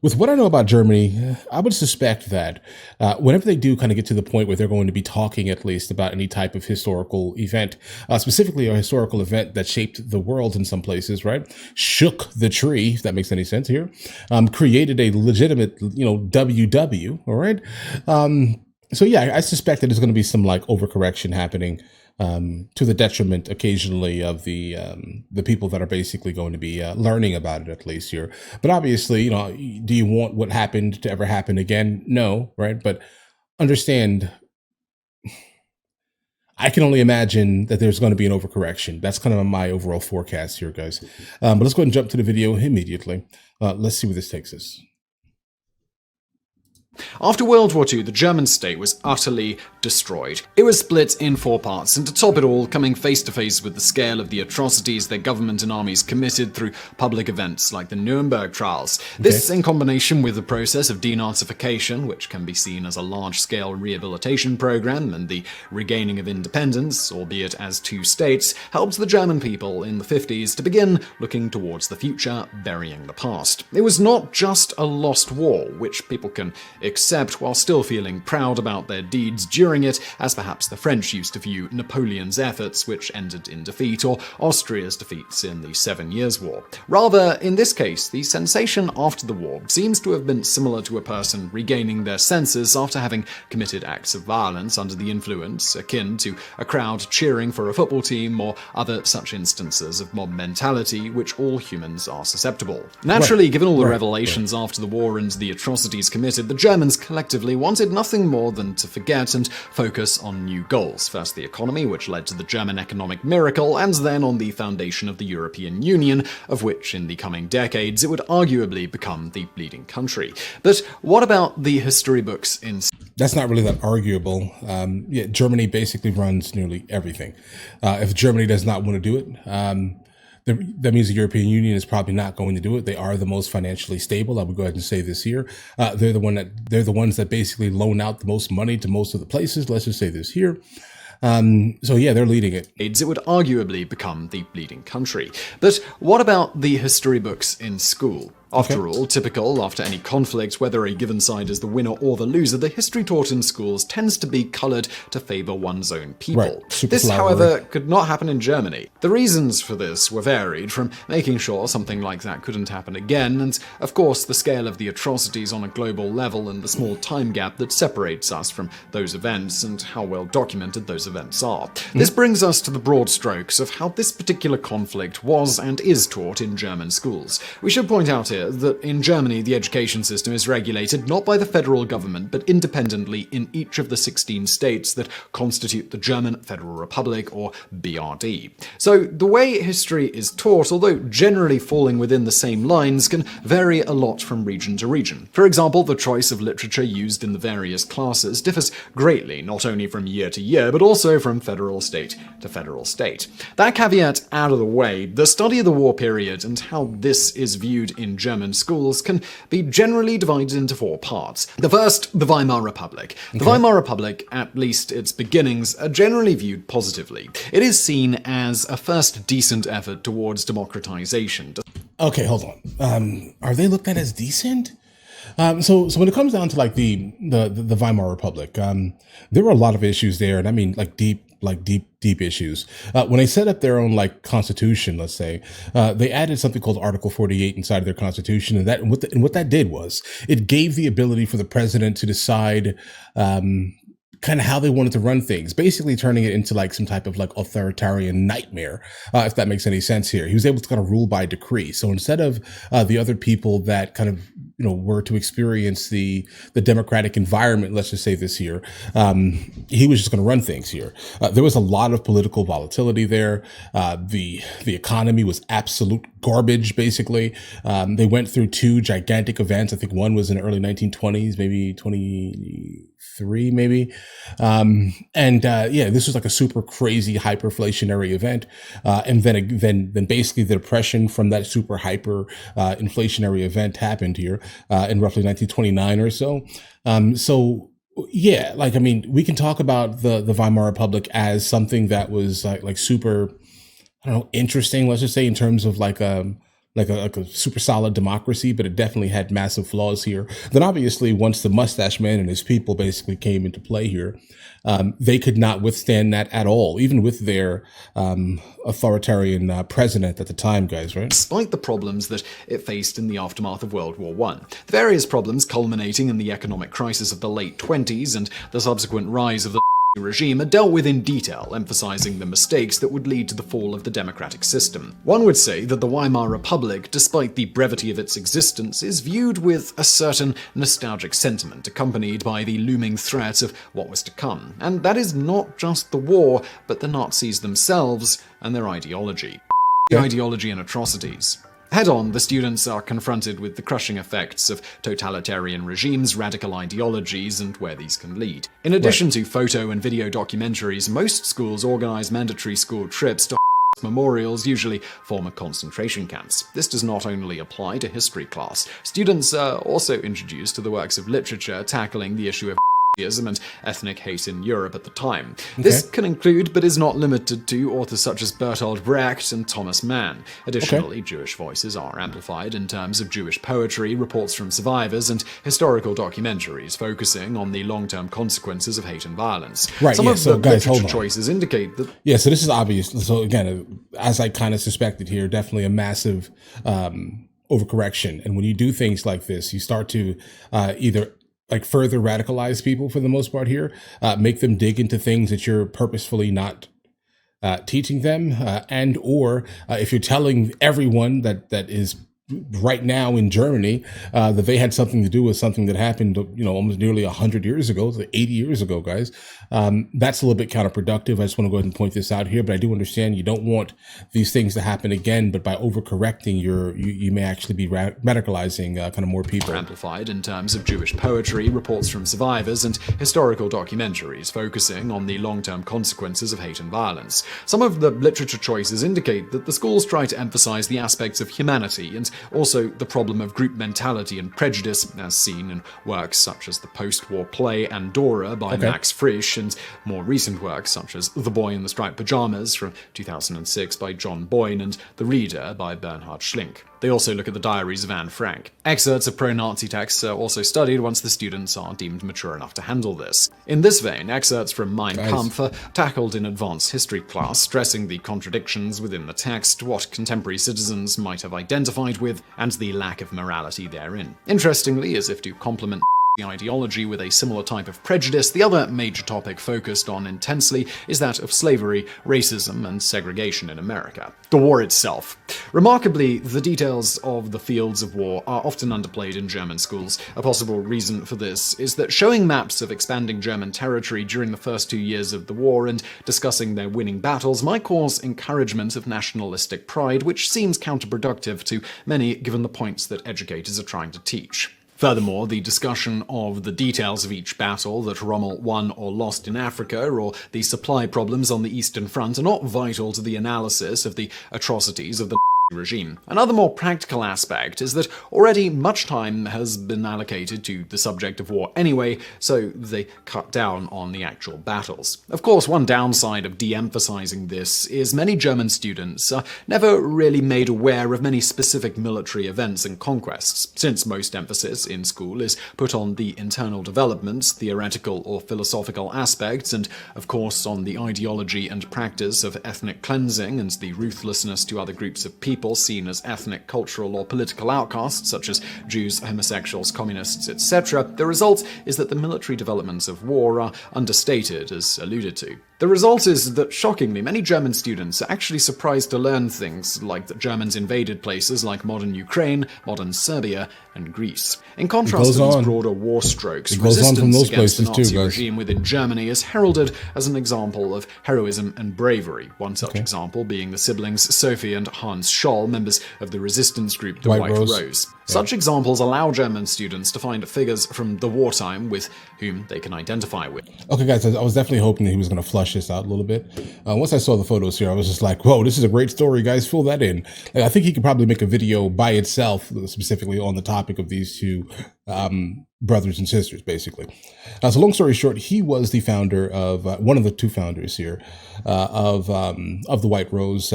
With what I know about Germany, I would suspect that whenever they do kind of get to the point where they're going to be talking at least about any type of historical event, specifically a historical event that shaped the world in some places, right? Shook the tree, if that makes any sense here, created a legitimate, WW, all right? So yeah, I suspect that there's going to be some like overcorrection happening to the detriment occasionally of the people that are basically going to be learning about it at least here. But obviously, do you want what happened to ever happen again? No, right? But understand, I can only imagine that there's going to be an overcorrection. That's kind of my overall forecast here, guys. But let's go ahead and jump to the video immediately. Let's see where this takes us. After World War II, the German state was utterly destroyed. It was split in 4 parts, and to top it all, coming face to face with the scale of the atrocities their government and armies committed through public events like the Nuremberg trials. This, in combination with the process of denazification, which can be seen as a large-scale rehabilitation program, and the regaining of independence, albeit as 2 states, helped the German people in the 50s to begin looking towards the future, burying the past. It was not just a lost war, which people can accept while still feeling proud about their deeds during it, as perhaps the French used to view Napoleon's efforts, which ended in defeat, or Austria's defeats in the 7 Years' War. Rather, in this case, the sensation after the war seems to have been similar to a person regaining their senses after having committed acts of violence under the influence, akin to a crowd cheering for a football team or other such instances of mob mentality which all humans are susceptible. Naturally, given all the revelations after the war and the atrocities committed, the Germans collectively wanted nothing more than to forget and focus on new goals. First the economy, which led to the German economic miracle, and then on the foundation of the European Union, of which in the coming decades it would arguably become the leading country. But what about the history books in... That's not really that arguable. Germany basically runs nearly everything. If Germany does not want to do it, that means the European Union is probably not going to do it. They are the most financially stable. I would go ahead and say this here. They're the ones that basically loan out the most money to most of the places. Let's just say this here. So yeah, they're leading it. It would arguably become the leading country. But what about the history books in school? After all, typical after any conflict, whether a given side is the winner or the loser, the history taught in schools tends to be coloured to favour one's own people. This, however, could not happen in Germany. The reasons for this were varied, from making sure something like that couldn't happen again, and of course the scale of the atrocities on a global level and the small time gap that separates us from those events and how well documented those events are. This brings us to the broad strokes of how this particular conflict was and is taught in German schools. We should point out here that in Germany the education system is regulated not by the federal government but independently in each of the 16 states that constitute the German Federal Republic, or BRD. So the way history is taught, although generally falling within the same lines, can vary a lot from region to region. For example, the choice of literature used in the various classes differs greatly, not only from year to year but also from federal state to federal state. That caveat out of the way, the study of the war period and how this is viewed in German schools can be generally divided into 4 parts. The first, the Weimar Republic. The Weimar Republic, at least its beginnings, are generally viewed positively. It is seen as a first decent effort towards democratization. Okay, hold on. Are they looked at as decent? So when it comes down to like the Weimar Republic, there were a lot of issues there, and I mean like deep issues. When they set up their own like constitution, let's say, they added something called Article 48 inside of their constitution, and what that did was it gave the ability for the president to decide kind of how they wanted to run things, basically turning it into like some type of like authoritarian nightmare, if that makes any sense here. He was able to kind of rule by decree. So instead of the other people that kind of were to experience the democratic environment, let's just say this here, he was just going to run things here. There was a lot of political volatility there. The economy was absolute garbage, basically. They went through 2 gigantic events. I think one was in the early 1920s, maybe 23, maybe. This was like a super crazy hyperinflationary event. And then basically the depression from that super hyper inflationary event happened here in roughly 1929 or so. Yeah, like, I mean, we can talk about the Weimar Republic as something that was like super, I don't know, interesting, let's just say, in terms of like like a super solid democracy, but it definitely had massive flaws here. Then obviously, once the mustache man and his people basically came into play here, they could not withstand that at all, even with their authoritarian president at the time, guys, right? Despite the problems that it faced in the aftermath of World War I. The various problems culminating in the economic crisis of the late 20s and the subsequent rise of the regime are dealt with in detail, emphasizing the mistakes that would lead to the fall of the democratic system. One would say that the Weimar Republic, despite the brevity of its existence, is viewed with a certain nostalgic sentiment, accompanied by the looming threat of what was to come. And that is not just the war, but the Nazis themselves and their ideology. Ideology and atrocities. Head-on, the students are confronted with the crushing effects of totalitarian regimes, radical ideologies, and where these can lead. In addition to photo and video documentaries, most schools organize mandatory school trips to memorials, usually former concentration camps. This does not only apply to history class. Students are also introduced to the works of literature tackling the issue of and ethnic hate in Europe at the time. This can include, but is not limited to, authors such as Bertolt Brecht and Thomas Mann. Additionally, Jewish voices are amplified in terms of Jewish poetry, reports from survivors, and historical documentaries focusing on the long-term consequences of hate and violence. Some of the literature choices indicate that... Yeah, so this is obvious. So again, as I kind of suspected here, definitely a massive overcorrection. And when you do things like this, you start to either like further radicalize people for the most part here, make them dig into things that you're purposefully not teaching them, and or if you're telling everyone that is right now in Germany that they had something to do with something that happened, almost nearly 100 years ago, 80 years ago, guys. That's a little bit counterproductive. I just want to go ahead and point this out here, but I do understand you don't want these things to happen again, but by overcorrecting, you may actually be radicalizing kind of more people. Amplified in terms of Jewish poetry, reports from survivors, and historical documentaries focusing on the long-term consequences of hate and violence. Some of the literature choices indicate that the schools try to emphasize the aspects of humanity and also the problem of group mentality and prejudice, as seen in works such as the post-war play Andorra by Max Frisch, and more recent works such as The Boy in the Striped Pajamas from 2006 by John Boyne and The Reader by Bernhard Schlink. They also look at the diaries of Anne Frank. Excerpts of pro-Nazi texts are also studied once the students are deemed mature enough to handle this. In this vein, excerpts from Mein Kampf are tackled in advanced history class, stressing the contradictions within the text, what contemporary citizens might have identified with, and the lack of morality therein. Interestingly, as if to complement the ideology with a similar type of prejudice, the other major topic focused on intensely is that of slavery, racism, and segregation in America. The war itself. Remarkably, the details of the fields of war are often underplayed in German schools. A possible reason for this is that showing maps of expanding German territory during the first 2 years of the war and discussing their winning battles might cause encouragement of nationalistic pride, which seems counterproductive to many given the points that educators are trying to teach. Furthermore, the discussion of the details of each battle that Rommel won or lost in Africa, or the supply problems on the Eastern Front, are not vital to the analysis of the atrocities of the regime. Another more practical aspect is that already much time has been allocated to the subject of war anyway, so they cut down on the actual battles. Of course, one downside of de-emphasizing this is many German students are never really made aware of many specific military events and conquests, since most emphasis in school is put on the internal developments, theoretical or philosophical aspects, and of course on the ideology and practice of ethnic cleansing and the ruthlessness to other groups of people seen as ethnic, cultural, or political outcasts, such as Jews, homosexuals, communists, etc. The result is that the military developments of war are understated, as alluded to. The result is that, shockingly, many German students are actually surprised to learn things like that Germans invaded places like modern Ukraine, modern Serbia, and Greece. In contrast to these broader war strokes, resistance against the Nazi regime within Germany is heralded as an example of heroism and bravery. One such example being the siblings Sophie and Hans Scholl, members of the resistance group the White Rose. Such examples allow German students to find figures from the wartime with whom they can identify with. Okay, guys, I was definitely hoping that he was going to flush this out a little bit. Once I saw the photos here, I was just like, whoa, this is a great story, guys. Fill that in. I think he could probably make a video by itself, specifically on the topic of these two brothers and sisters, basically. So long story short, he was the founder of, one of the two founders here, of the White Rose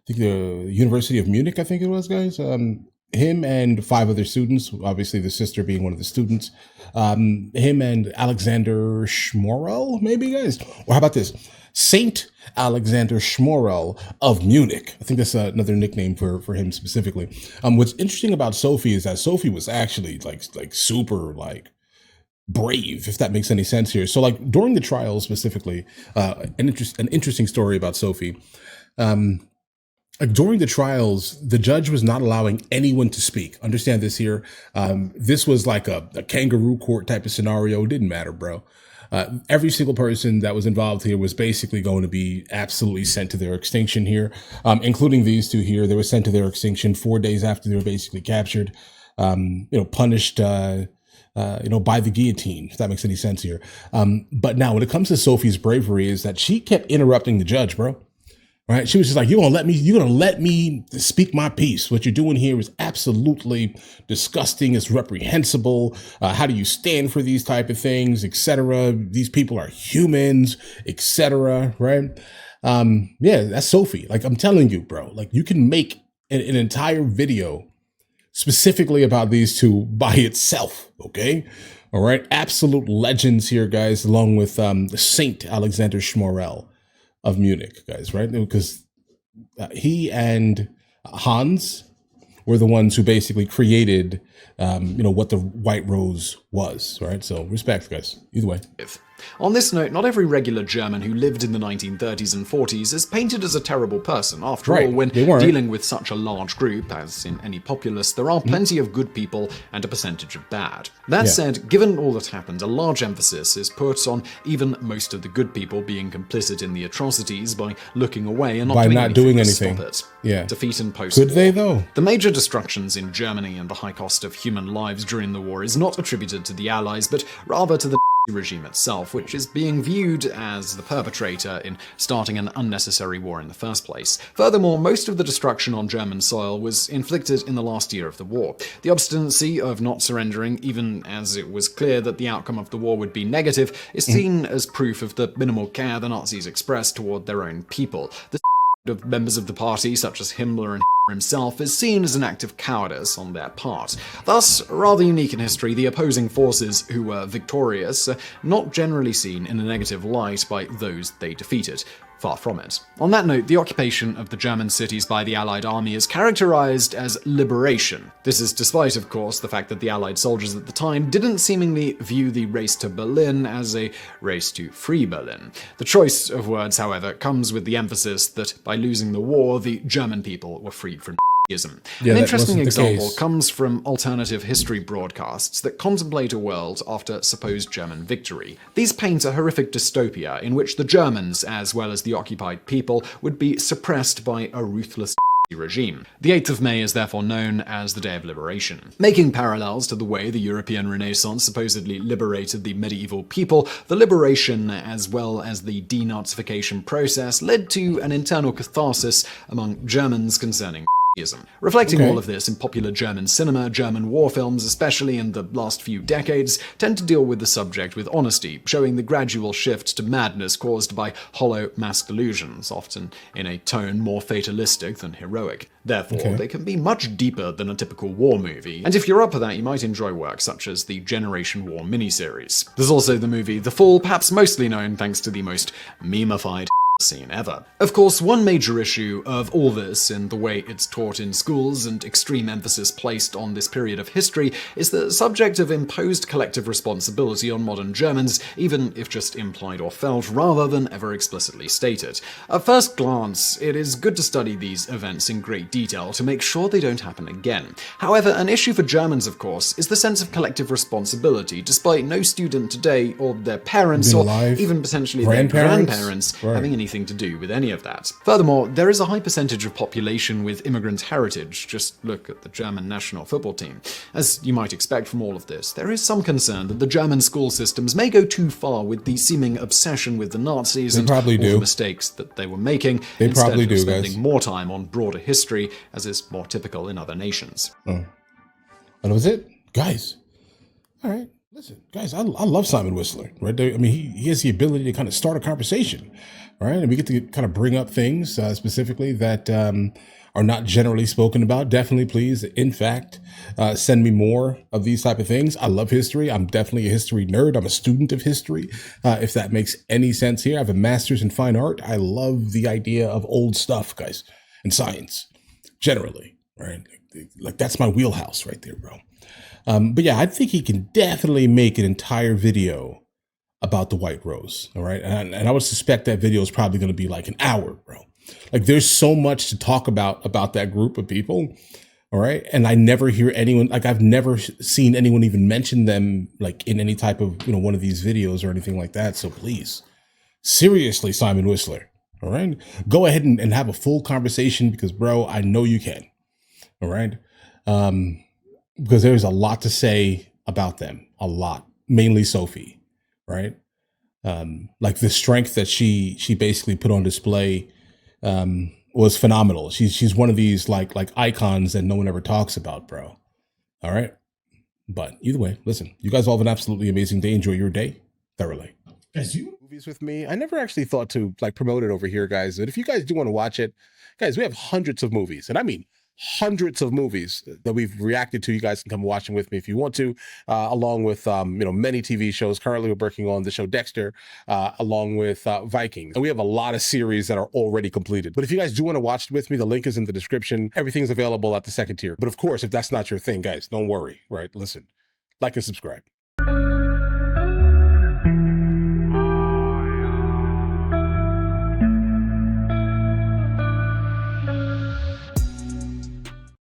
think the University of Munich, I think it was, guys. Him and five other students, obviously the sister being one of the students. Him and Alexander Schmorell, maybe, guys. Or how about this? Saint Alexander Schmorell of Munich. I think that's another nickname for him specifically. What's interesting about Sophie is that Sophie was actually like super like brave, if that makes any sense here. So like during the trial specifically, an interesting story about Sophie. Like during the trials, the judge was not allowing anyone to speak. Understand this here. This was like a kangaroo court type of scenario. It didn't matter, bro. Every single person that was involved here was basically going to be absolutely sent to their extinction here, including these two here. They were sent to their extinction 4 days after they were basically captured, punished, by the guillotine, if that makes any sense here. But now when it comes to Sophie's bravery is that she kept interrupting the judge, bro. Right? She was just like, you're going to let me speak my piece. What you're doing here is absolutely disgusting. It's reprehensible. How do you stand for these type of things, etc.? These people are humans, etc. Right? Yeah, that's Sophie. Like, I'm telling you, bro, like you can make an entire video specifically about these two by itself. Okay. All right. Absolute legends here, guys, along with Saint Alexander Schmorell of Munich, guys, right? Because he and Hans were the ones who basically created, what the White Rose was, right? So respect, guys. Either way. On this note, not every regular German who lived in the 1930s and 40s is painted as a terrible person. After all, when dealing with such a large group, as in any populace, there are plenty of good people and a percentage of bad. That said, given all that happened, a large emphasis is put on even most of the good people being complicit in the atrocities by looking away and not doing anything to stop it. Yeah. Defeat and post. Could they, though? The major destructions in Germany and the high cost of human lives during the war is not attributed to the Allies, but rather to the regime itself, which is being viewed as the perpetrator in starting an unnecessary war in the first place. Furthermore, most of the destruction on German soil was inflicted in the last year of the war. The obstinacy of not surrendering, even as it was clear that the outcome of the war would be negative, is seen as proof of the minimal care the Nazis expressed toward their own people. The of members of the party, such as Himmler and himself, is seen as an act of cowardice on their part. Thus, rather unique in history, the opposing forces who were victorious are not generally seen in a negative light by those they defeated. Far from it. On that note, the occupation of the German cities by the Allied army is characterized as liberation. This is despite, of course, the fact that the Allied soldiers at the time didn't seemingly view the race to Berlin as a race to free Berlin. The choice of words, however, comes with the emphasis that by losing the war, the German people were freed from An interesting example comes from alternative history broadcasts that contemplate a world after supposed German victory. These paint a horrific dystopia in which the Germans, as well as the occupied people, would be suppressed by a ruthless regime. The 8th of May is therefore known as the Day of Liberation. Making parallels to the way the European Renaissance supposedly liberated the medieval people, the liberation as well as the denazification process led to an internal catharsis among Germans concerning Reflecting all of this in popular German cinema, German war films, especially in the last few decades, tend to deal with the subject with honesty, showing the gradual shift to madness caused by hollow masked illusions, often in a tone more fatalistic than heroic. Therefore, they can be much deeper than a typical war movie, and if you're up for that, you might enjoy work such as the Generation War miniseries. There's also the movie The Fall, perhaps mostly known thanks to the most memified scene ever. Of course, one major issue of all this in the way it's taught in schools and extreme emphasis placed on this period of history is the subject of imposed collective responsibility on modern Germans, even if just implied or felt rather than ever explicitly stated. At first glance, it is good to study these events in great detail to make sure they don't happen again. However, an issue for Germans, of course, is the sense of collective responsibility, despite no student today or their parents or even potentially their grandparents having anything to do with any of that. Furthermore, there is a high percentage of population with immigrant heritage. Just look at the German national football team. As you might expect from all of this, there is some concern that the German school systems may go too far with the seeming obsession with the Nazis and all the mistakes that they were making, instead of spending more time on broader history, as is more typical in other nations. And that was it? Guys. All right. Listen, guys, I love Simon Whistler, right? I mean, he has the ability to kind of start a conversation, right? And we get to kind of bring up things specifically that are not generally spoken about. Definitely, please, in fact, send me more of these type of things. I love history. I'm definitely a history nerd. I'm a student of history, if that makes any sense here. I have a master's in fine art. I love the idea of old stuff, guys, and science, generally, right? Like that's my wheelhouse right there, bro. But yeah, I think he can definitely make an entire video about the White Rose. All right. And I would suspect that video is probably going to be like an hour, bro. Like there's so much to talk about that group of people. All right. And I never hear anyone, like I've never seen anyone even mention them like in any type of, one of these videos or anything like that. So please, seriously, Simon Whistler. All right. Go ahead and have a full conversation because, bro, I know you can. All right. Because there's a lot to say about them, a lot, mainly Sophie, right? Like the strength that she basically put on display was phenomenal. She's one of these like icons that no one ever talks about, bro. All right, but either way, listen, you guys all have an absolutely amazing day. Enjoy your day thoroughly. Guys, you movies with me. I never actually thought to like promote it over here, guys. But if you guys do want to watch it, guys, we have hundreds of movies, and I mean hundreds of movies that we've reacted to. You guys can come watch them with me if you want to, along with many TV shows. Currently we're working on the show Dexter, along with Vikings, and we have a lot of series that are already completed. But if you guys do want to watch it with me, the link is in the description. Everything's available at the second tier. But of course, if that's not your thing, guys, don't worry, right? Listen, like and subscribe.